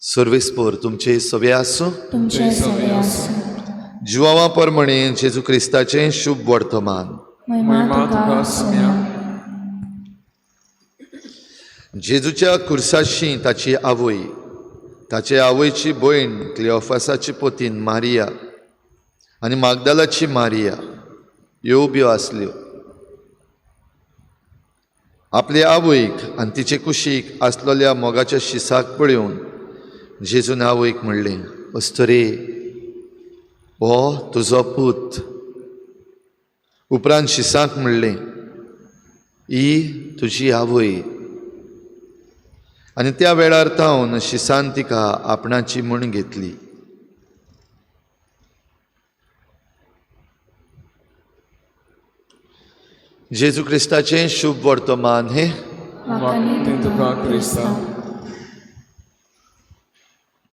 सर्वेस्पोर तुमचे सवे आसूं. तुमचे सवे आसूं. जिवावा परमणे जेजू क्रिस्ताचें शुभ वर्तमान. महिमा तुका सुम्या. जेजूच्या कुर्साशी ताची आवय, ताचे आवयची भयण क्लिओफासाची पोतीन मारिया आनी मागदालाची मारिया ह्यो बियो आसल्यो. आपल्या आवयक आनी तिचे कुशीक आसलेल्या मोगाच्या शिसाक पळोवन जेजून आवयक म्हणलें, अस्तरे, हो तुजो पूत. उपरांत शिसाक म्हणलें, ही तुजी आवय. आनी त्या वेळार थावन शिसान तिका आपणाची म्हण घेतली. जेजू क्रिस्ताचें शुभ वर्तमान हे. वाखाणी तुका क्रिस्ता.